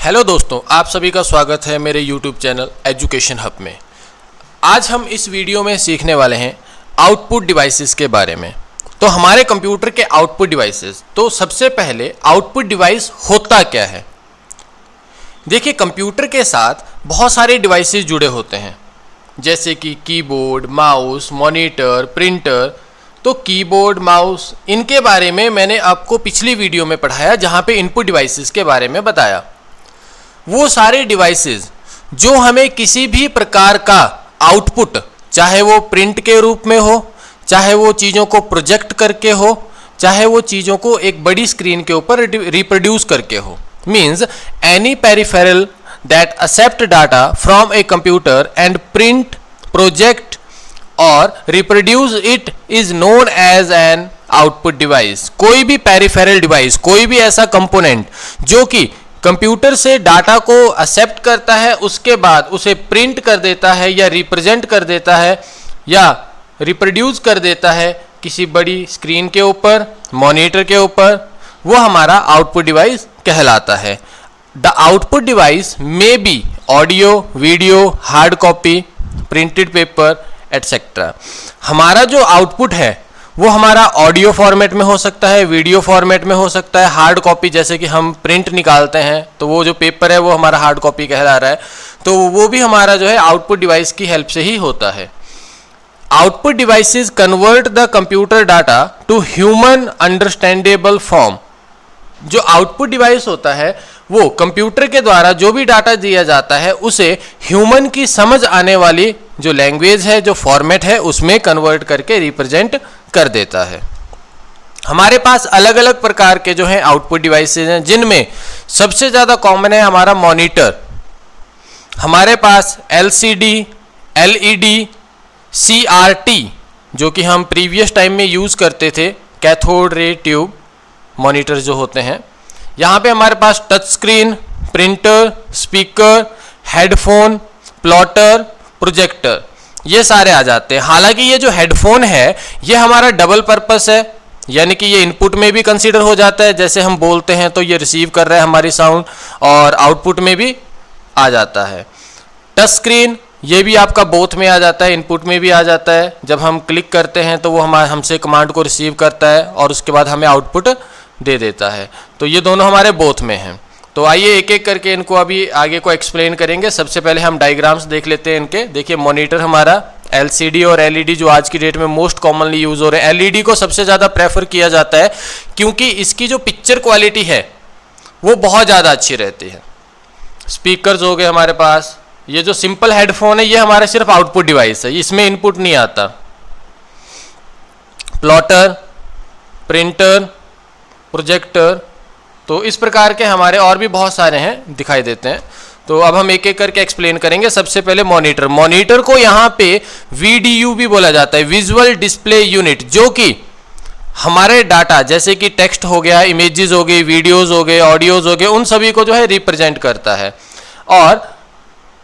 Hello दोस्तों, आप सभी का स्वागत है मेरे YouTube चैनल एजुकेशन हब में। आज हम इस वीडियो में सीखने वाले हैं आउटपुट डिवाइसेस के बारे में। तो हमारे कंप्यूटर के आउटपुट डिवाइसेस, तो सबसे पहले आउटपुट डिवाइस होता क्या है। देखिए, कंप्यूटर के साथ बहुत सारे डिवाइसेस जुड़े होते हैं, जैसे कि कीबोर्ड, माउस, मॉनिटर, प्रिंटर। तो कीबोर्ड, माउस, इनके बारे में मैंने आपको पिछली वीडियो में पढ़ाया, जहाँ पे इनपुट डिवाइसेस के बारे में बताया। वो सारे डिवाइसेस जो हमें किसी भी प्रकार का आउटपुट, चाहे वो प्रिंट के रूप में हो, चाहे वो चीज़ों को प्रोजेक्ट करके हो, चाहे वो चीज़ों को एक बड़ी स्क्रीन के ऊपर रिप्रोड्यूस करके हो, means any peripheral that accept data from a computer and print, project और reproduce it is known as an output device. कोई भी पेरिफेरल डिवाइस, कोई भी ऐसा कंपोनेंट जो कि कंप्यूटर से डाटा को एक्सेप्ट करता है, उसके बाद उसे प्रिंट कर देता है या रिप्रेजेंट कर देता है या रिप्रोड्यूस कर देता है किसी बड़ी स्क्रीन के ऊपर, मॉनिटर के ऊपर, वो हमारा आउटपुट डिवाइस कहलाता है। The output device may be audio, video, hard copy, printed paper etcetera. हमारा जो आउटपुट है वो हमारा ऑडियो फॉर्मेट में हो सकता है, वीडियो फॉर्मेट में हो सकता है, हार्ड कॉपी, जैसे कि हम प्रिंट निकालते हैं तो वो जो पेपर है वो हमारा हार्ड कॉपी कहला रहा है, तो वो भी हमारा जो है आउटपुट डिवाइस की हेल्प से ही होता है। Output devices convert the computer data to human understandable form. जो आउटपुट डिवाइस होता है वो कंप्यूटर के द्वारा जो भी डाटा दिया जाता है उसे ह्यूमन की समझ आने वाली जो लैंग्वेज है, जो फॉर्मेट है, उसमें कन्वर्ट करके रिप्रेजेंट कर देता है। हमारे पास अलग अलग प्रकार के जो है आउटपुट डिवाइसेस हैं, जिनमें सबसे ज़्यादा कॉमन है हमारा मॉनिटर। हमारे पास LCD, LED, CRT, जो कि हम प्रीवियस टाइम में यूज़ करते थे, कैथोड रे ट्यूब मॉनिटर जो होते हैं। यहाँ पे हमारे पास touch screen, printer, speaker, headphone, plotter, projector, ये सारे आ जाते हैं। हालांकि ये जो हेडफोन है ये हमारा डबल पर्पस है, यानी कि ये इनपुट में भी कंसीडर हो जाता है, जैसे हम बोलते हैं तो ये रिसीव कर रहा है हमारी साउंड, और आउटपुट में भी आ जाता है। टच स्क्रीन ये भी आपका बोथ में आ जाता है, इनपुट में भी आ जाता है। जब हम क्लिक करते हैं तो वो हमसे कमांड को रिसीव करता है और उसके बाद हमें आउटपुट दे देता है। तो ये दोनों हमारे बोथ में हैं। तो आइए एक एक करके इनको अभी आगे को एक्सप्लेन करेंगे। सबसे पहले हम डायग्राम्स देख लेते हैं इनके। देखिए, मॉनिटर हमारा LCD और LED जो आज की डेट में मोस्ट कॉमनली यूज़ हो रहे हैं। LED को सबसे ज़्यादा प्रेफर किया जाता है क्योंकि इसकी जो पिक्चर क्वालिटी है वो बहुत ज़्यादा अच्छी रहती है। स्पीकर्स हो गए हमारे पास। ये जो सिंपल हेडफोन है ये हमारा सिर्फ आउटपुट डिवाइस है, इसमें इनपुट नहीं आता। प्लॉटर, प्रिंटर, प्रोजेक्टर, तो इस प्रकार के हमारे और भी बहुत सारे हैं, दिखाई देते हैं। तो अब हम एक एक करके एक्सप्लेन करेंगे। सबसे पहले मॉनिटर। मॉनिटर को यहाँ पे VDU भी बोला जाता है, विजुअल डिस्प्ले यूनिट, जो कि हमारे डाटा जैसे कि टेक्स्ट हो गया, इमेजेस हो गई, वीडियोस हो गए, ऑडियोज हो गए, उन सभी को जो है रिप्रेजेंट करता है। और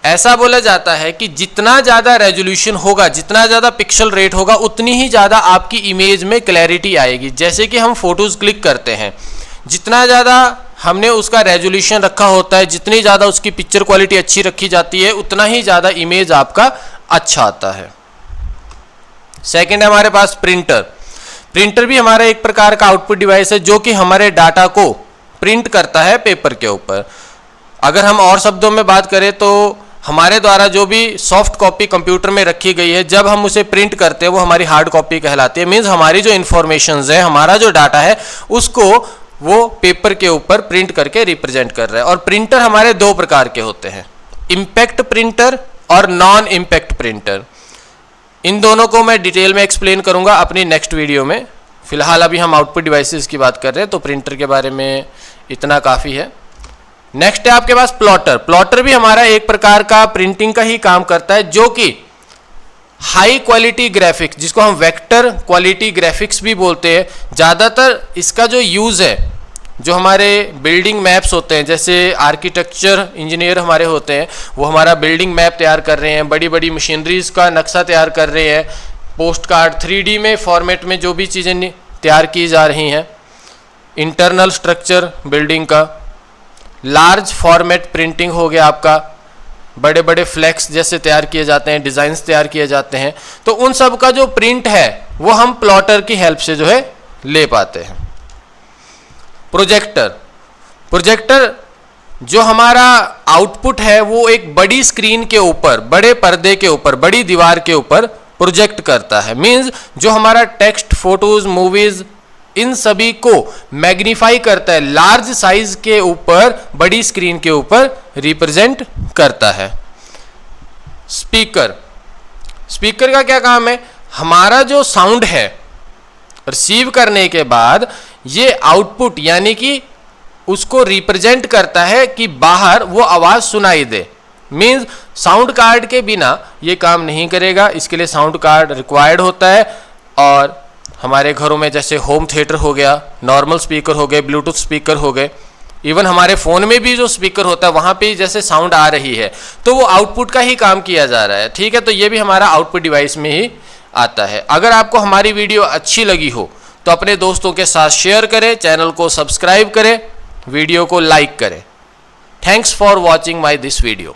ऐसा बोला जाता है कि जितना ज़्यादा रेजोल्यूशन होगा, जितना ज़्यादा पिक्सल रेट होगा, उतनी ही ज़्यादा आपकी इमेज में क्लैरिटी आएगी। जैसे कि हम फोटोज़ क्लिक करते हैं, जितना ज़्यादा हमने उसका रेजोल्यूशन रखा होता है, जितनी ज़्यादा उसकी पिक्चर क्वालिटी अच्छी रखी जाती है, उतना ही ज़्यादा इमेज आपका अच्छा आता है। सेकंड है हमारे पास प्रिंटर। प्रिंटर भी हमारा एक प्रकार का आउटपुट डिवाइस है जो कि हमारे डाटा को प्रिंट करता है पेपर के ऊपर। अगर हम और शब्दों में बात करें तो हमारे द्वारा जो भी सॉफ्ट कॉपी कंप्यूटर में रखी गई है, जब हम उसे प्रिंट करते हैं वो हमारी हार्ड कॉपी कहलाती है। मीन्स हमारी जो इन्फॉर्मेशंस है, हमारा जो डाटा है, उसको वो पेपर के ऊपर प्रिंट करके रिप्रेजेंट कर रहा है। और प्रिंटर हमारे दो प्रकार के होते हैं, इम्पैक्ट प्रिंटर और नॉन इम्पैक्ट प्रिंटर। इन दोनों को मैं डिटेल में एक्सप्लेन करूंगा अपनी नेक्स्ट वीडियो में। फिलहाल अभी हम आउटपुट डिवाइसेस की बात कर रहे हैं, तो प्रिंटर के बारे में इतना काफ़ी है। नेक्स्ट है आपके पास प्लॉटर। प्लॉटर भी हमारा एक प्रकार का प्रिंटिंग का ही काम करता है, जो कि हाई क्वालिटी ग्राफिक्स, जिसको हम वेक्टर क्वालिटी ग्राफिक्स भी बोलते हैं, ज़्यादातर इसका जो यूज़ है, जो हमारे बिल्डिंग मैप्स होते हैं, जैसे आर्किटेक्चर इंजीनियर हमारे होते हैं, वो हमारा बिल्डिंग मैप तैयार कर रहे हैं, बड़ी बड़ी मशीनरीज का नक्शा तैयार कर रहे हैं, पोस्ट कार्ड 3D में फॉर्मेट में जो भी चीज़ें तैयार की जा रही हैं, इंटरनल स्ट्रक्चर बिल्डिंग का, लार्ज फॉर्मेट प्रिंटिंग हो गया आपका, बड़े बड़े फ्लैक्स जैसे तैयार किए जाते हैं, डिज़ाइंस तैयार किए जाते हैं, तो उन सब का जो प्रिंट है वो हम प्लॉटर की हेल्प से जो है ले पाते हैं। प्रोजेक्टर जो हमारा आउटपुट है वो एक बड़ी स्क्रीन के ऊपर, बड़े पर्दे के ऊपर, बड़ी दीवार के ऊपर प्रोजेक्ट करता है। मींस जो हमारा टेक्स्ट, फोटोज, मूवीज, इन सभी को मैग्नीफाई करता है, लार्ज साइज के ऊपर, बड़ी स्क्रीन के ऊपर रिप्रेजेंट करता है। स्पीकर का क्या काम है? हमारा जो साउंड है रिसीव करने के बाद ये आउटपुट यानी कि उसको रिप्रेजेंट करता है कि बाहर वो आवाज सुनाई दे। मींस साउंड कार्ड के बिना ये काम नहीं करेगा, इसके लिए साउंड कार्ड रिक्वायर्ड होता है। और हमारे घरों में जैसे होम थिएटर हो गया, नॉर्मल स्पीकर हो गए, ब्लूटूथ स्पीकर हो गए, इवन हमारे फ़ोन में भी जो स्पीकर होता है वहाँ पे जैसे साउंड आ रही है तो वो आउटपुट का ही काम किया जा रहा है। ठीक है, तो ये भी हमारा आउटपुट डिवाइस में ही आता है। अगर आपको हमारी वीडियो अच्छी लगी हो तो अपने दोस्तों के साथ शेयर करें, चैनल को सब्सक्राइब करें, वीडियो को लाइक करें। Thanks for watching my this video.